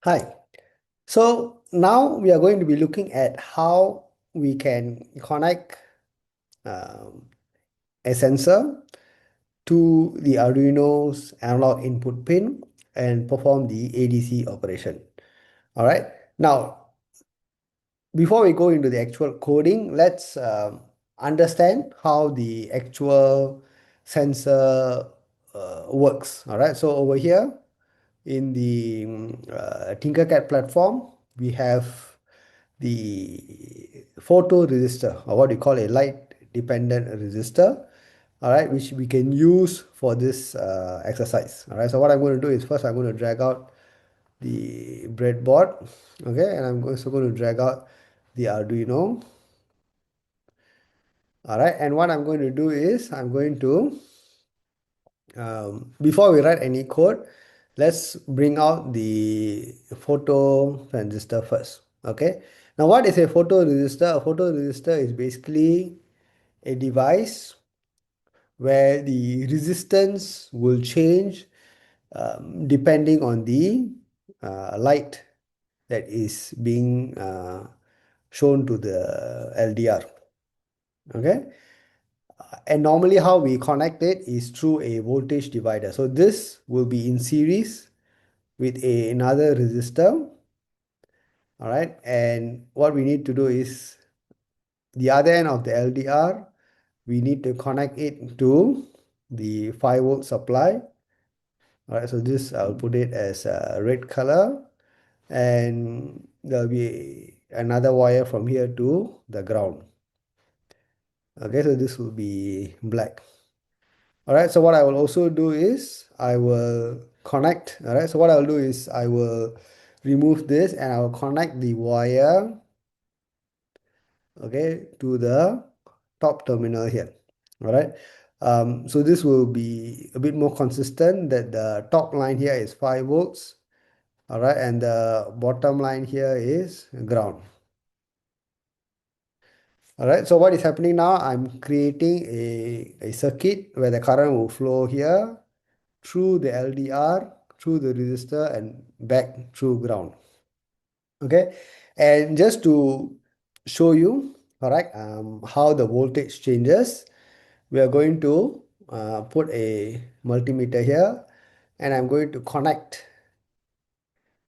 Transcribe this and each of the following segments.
Hi. So now we are going to be looking at how we can connect um, a sensor to the Arduino's analog input pin and perform the ADC operation. All right. Now, before we go into the actual coding, let's understand how the actual sensor works. All right. So over here in the Tinkercad platform, we have the photo resistor, or what we call a light dependent resistor, all right, which we can use for this exercise. All right, so what I'm going to do is first I'm going to drag out the breadboard, okay, and I'm also going to drag out the Arduino. All right, and what I'm going to do is I'm going to before we write any code, let's bring out the photo transistor first. Okay. Now, what is a photoresistor? A photoresistor is basically a device where the resistance will change depending on the light that is being shown to the LDR. Okay. And normally how we connect it is through a voltage divider. So this will be in series with another resistor. All right. And what we need to do is the other end of the LDR, we need to connect it to the 5-volt supply. All right. So this, I'll put it as a red color, and there'll be another wire from here to the ground. Okay. So this will be black. All right, so what I will also do is I will connect. All right, so what I'll do is I will remove this and I will connect the wire, okay, to the top terminal here. All right, so this will be a bit more consistent that the top line here is 5 volts. All right, and the bottom line here is ground. All right, so what is happening now? I'm creating a circuit where the current will flow here through the LDR, through the resistor, and back through ground. Okay, and just to show you, correct, how the voltage changes, we are going to put a multimeter here, and I'm going to connect.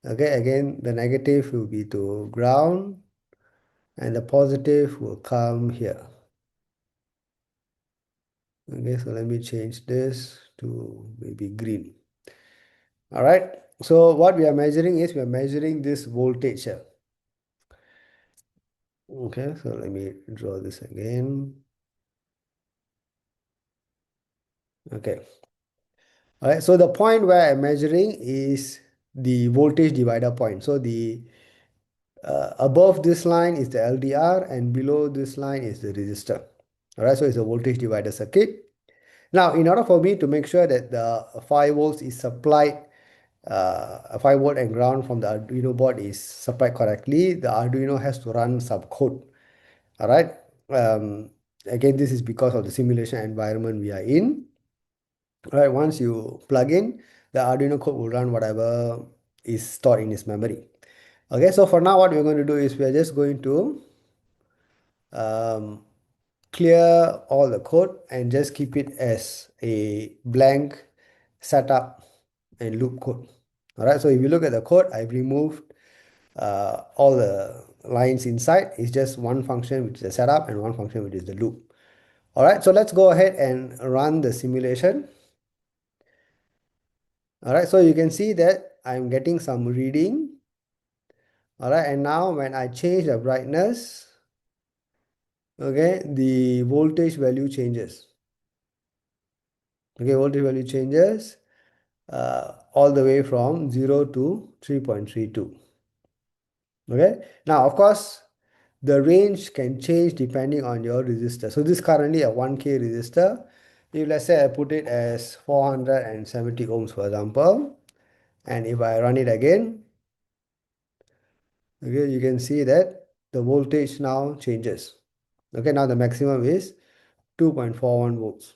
Okay, again, the negative will be to ground, and the positive will come here. Okay, so let me change this to maybe green. All right, so what we are measuring is we are measuring this voltage here. Okay, so let me draw this again. Okay. All right, so the point where I'm measuring is the voltage divider point. So the above this line is the LDR and below this line is the resistor. All right, so it's a voltage divider circuit. Now, in order for me to make sure that the 5 volts is supplied, a 5 volt and ground from the Arduino board is supplied correctly, the Arduino has to run some code. All right. Again, this is because of the simulation environment we are in. All right. Once you plug in, the Arduino code will run whatever is stored in its memory. Okay. So for now, what we're going to do is we are just going to um, clear all the code and just keep it as a blank setup and loop code. All right. So if you look at the code, I've removed all the lines inside. It's just one function, which is the setup, and one function, which is the loop. All right, so let's go ahead and run the simulation. All right, so you can see that I'm getting some reading. All right, and now when I change the brightness, okay, the voltage value changes. Okay, voltage value changes all the way from 0 to 3.32. Okay, now of course, the range can change depending on your resistor. So this is currently a 1K resistor. If let's say I put it as 470 ohms, for example, and if I run it again, okay, you can see that the voltage now changes. Okay, now the maximum is 2.41 volts.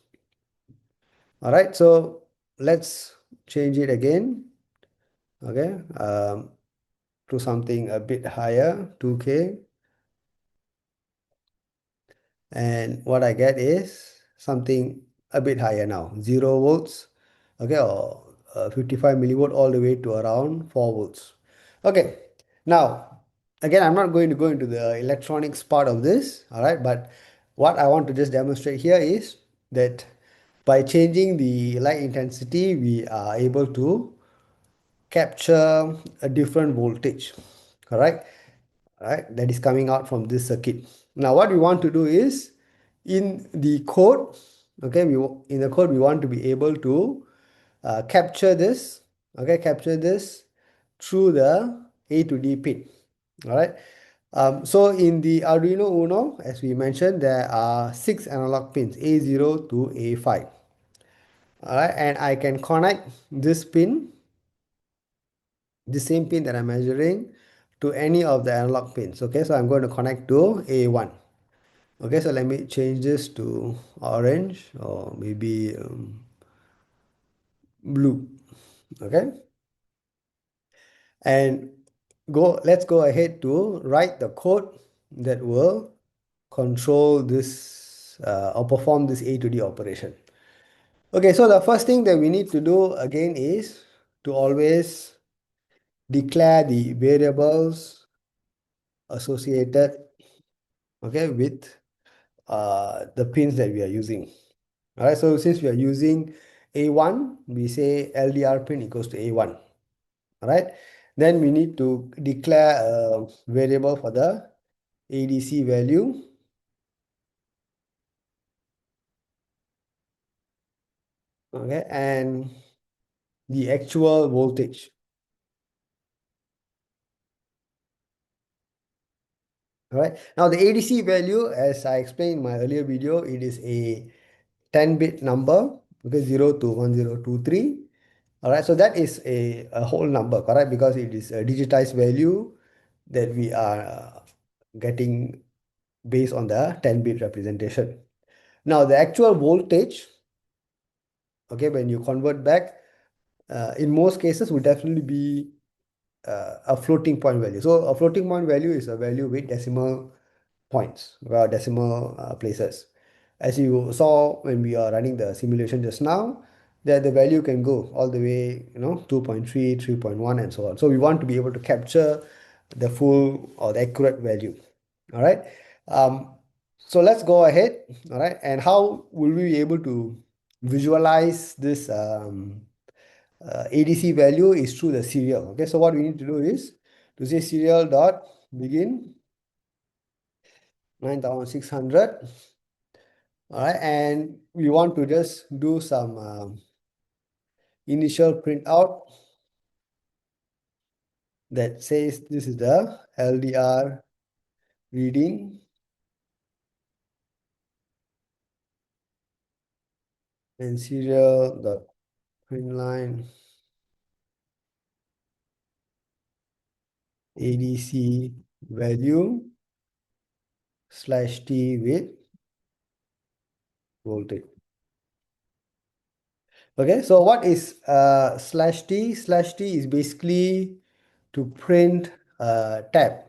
All right, so let's change it again. Okay, to something a bit higher, 2K. And what I get is something a bit higher now, 0 volts, okay, or 55 millivolt all the way to around 4 volts. Okay, now again, I'm not going to go into the electronics part of this, all right, but what I want to just demonstrate here is that by changing the light intensity, we are able to capture a different voltage, correct? Right, that is coming out from this circuit. Now what we want to do is in the code, okay, in the code we want to be able to capture this, okay, capture this through the A to D pin. All right. So in the Arduino Uno, as we mentioned, there are 6 analog pins, A0 to A5. All right, and I can connect this pin, the same pin that I'm measuring, to any of the analog pins. Okay, so I'm going to connect to A1. Okay, so let me change this to orange or maybe blue. Okay, and let's go ahead to write the code that will control this or perform this A to D operation. Okay, so the first thing that we need to do again is to always declare the variables associated, okay, with the pins that we are using. All right, so since we are using A1, we say LDR pin equals to A1. All right, then we need to declare a variable for the ADC value. Okay, and the actual voltage. All right, now the ADC value, as I explained in my earlier video, it is a 10-bit number, okay, 0 to 1023. All right, so that is a whole number, correct? Because it is a digitized value that we are getting based on the 10-bit representation. Now, the actual voltage, okay, when you convert back, in most cases would definitely be a floating point value. So a floating point value is a value with decimal points, well, decimal places. As you saw when we are running the simulation just now, that the value can go all the way, 2.3, 3.1, and so on. So we want to be able to capture the full or the accurate value. All right. Um, so let's go ahead. All right. And how will we be able to visualize this ADC value is through the serial. Okay. So what we need to do is to say serial dot begin 9600. All right. And we want to just do some initial printout that says this is the LDR reading and serial dot print line ADC value slash T with voltage. Okay, so what is slash T? Slash T is basically to print tab.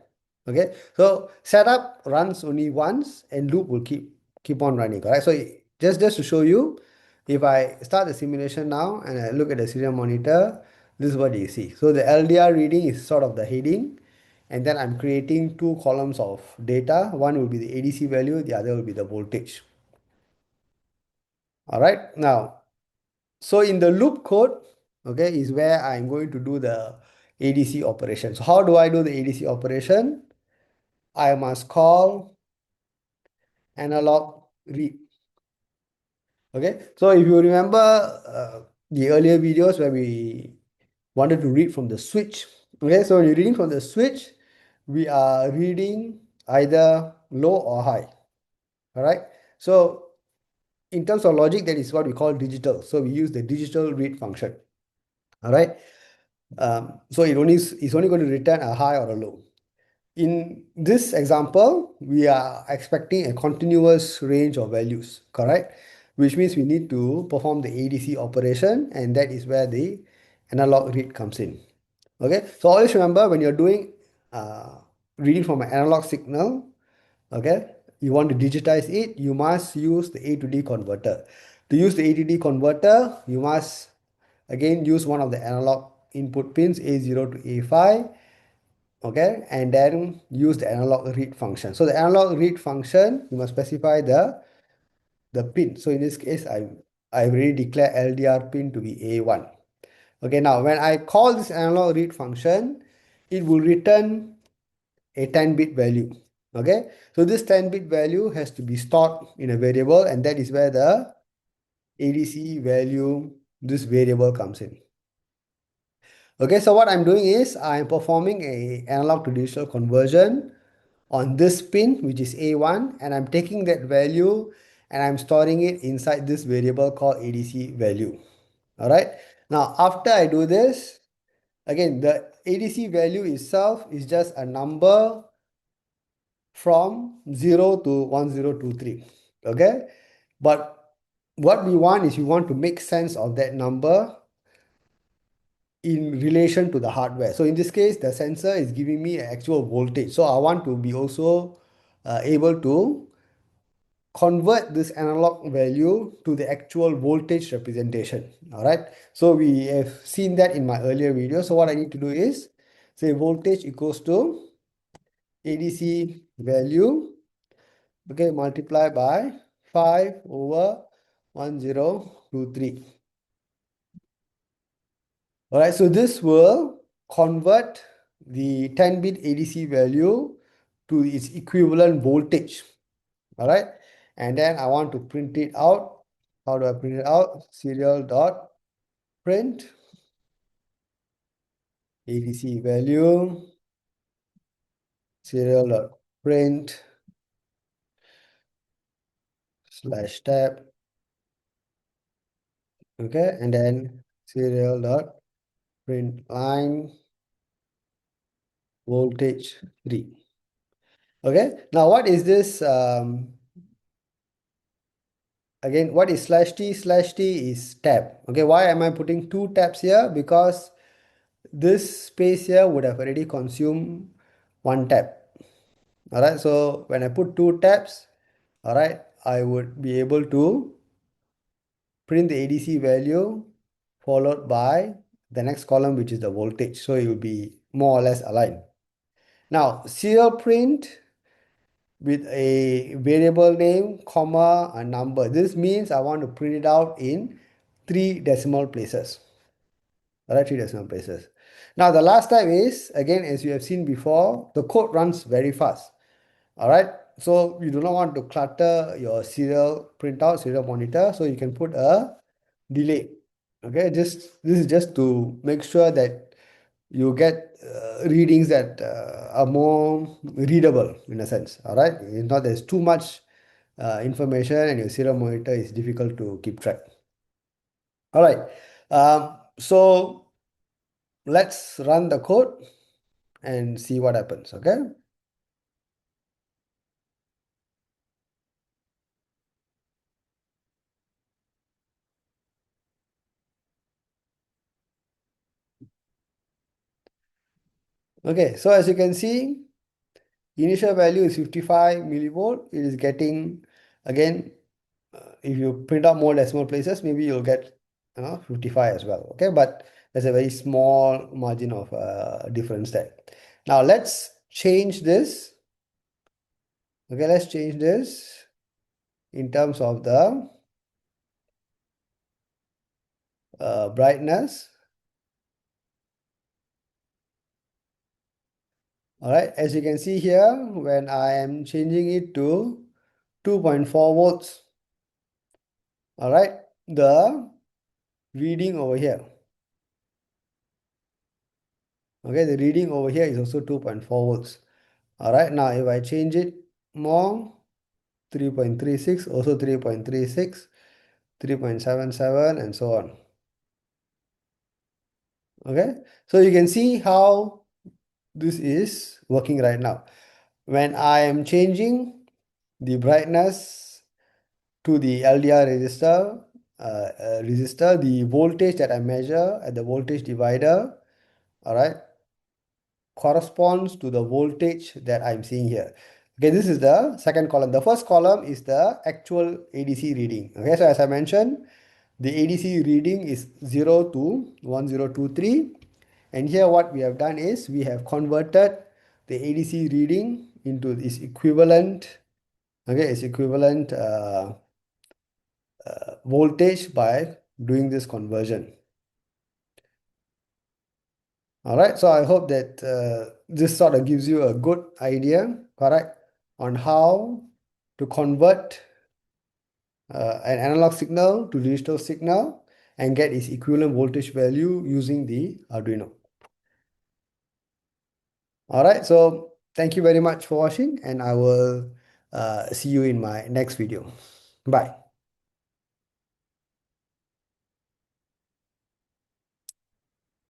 Okay, so setup runs only once and loop will keep on running. Correct. So just to show you, if I start the simulation now and I look at the serial monitor, this is what you see. So the LDR reading is sort of the heading, and then I'm creating two columns of data. One will be the ADC value, the other will be the voltage. All right, now, so in the loop code, okay, is where I'm going to do the ADC operation. So how do I do the ADC operation? I must call analog read. Okay, so if you remember the earlier videos where we wanted to read from the switch, okay, so when you're reading from the switch, we are reading either low or high. All right, so in terms of logic, that is what we call digital. So we use the digital read function. All right, so it's only going to return a high or a low. In this example, we are expecting a continuous range of values, correct? Which means we need to perform the ADC operation, and that is where the analog read comes in. Okay, so always remember when you're doing uh, reading from an analog signal, okay, you want to digitize it, you must use the A to D converter. To use the A to D converter, you must again use one of the analog input pins A0 to A5, okay, and then use the analog read function. So the analog read function, you must specify the pin. So in this case, I already declare LDR pin to be A1. Okay, now when I call this analog read function, it will return a 10-bit value. Okay, so this 10-bit value has to be stored in a variable, and that is where the ADC value, this variable comes in. Okay, so what I'm doing is I'm performing a analog to digital conversion on this pin, which is A1, and I'm taking that value and I'm storing it inside this variable called ADC value. All right. Now, after I do this, again, the ADC value itself is just a number from 0 to 1023. Okay. But what we want is we want to make sense of that number in relation to the hardware. So in this case, the sensor is giving me actual voltage. So I want to be also able to convert this analog value to the actual voltage representation. All right. So we have seen that in my earlier video. So what I need to do is say voltage equals to ADC value, okay, multiply by 5 over 1023. All right. So this will convert the 10-bit ADC value to its equivalent voltage. All right. And then I want to print it out. How do I print it out? Serial dot print ADC value, serial dot print slash tab. Okay. And then serial dot print line voltage 3. Okay. Now what is this? Again, what is slash t? Slash t is tab. Okay. Why am I putting two tabs here? Because this space here would have already consumed one tab. All right. So when I put two tabs, all right, I would be able to print the ADC value followed by the next column, which is the voltage. So it will be more or less aligned. Now, serial print with a variable name, comma, a number. This means I want to print it out in 3 decimal places. All right, 3 decimal places. Now, the last type is, again, as you have seen before, the code runs very fast. All right. So you do not want to clutter your serial printout, serial monitor. So you can put a delay. Okay. This is just to make sure that you get readings that are more readable in a sense. All right. It's not there's too much information and your serial monitor is difficult to keep track. All right. So let's run the code and see what happens. Okay. Okay. So as you can see, initial value is 55 millivolt. It is getting, again, if you print out more decimal places, maybe you'll get 55 as well. Okay, but there's a very small margin of difference there. Now let's change this. Okay, let's change this in terms of the brightness. All right, as you can see here, when I am changing it to 2.4 volts, all right, the reading over here. Okay, the reading over here is also 2.4 volts. All right, now if I change it more, 3.36, also 3.36, 3.77, and so on. Okay, so you can see how this is working right now. When I am changing the brightness to the LDR resistor, the voltage that I measure at the voltage divider, all right, corresponds to the voltage that I'm seeing here. Okay, this is the second column. The first column is the actual ADC reading. Okay, so as I mentioned, the ADC reading is 0 to 1023. And here what we have done is we have converted the ADC reading into its equivalent, okay, its equivalent voltage by doing this conversion. All right, so I hope that this sort of gives you a good idea, correct, on how to convert an analog signal to digital signal and get its equivalent voltage value using the Arduino. All right, so thank you very much for watching, and I will see you in my next video. Bye.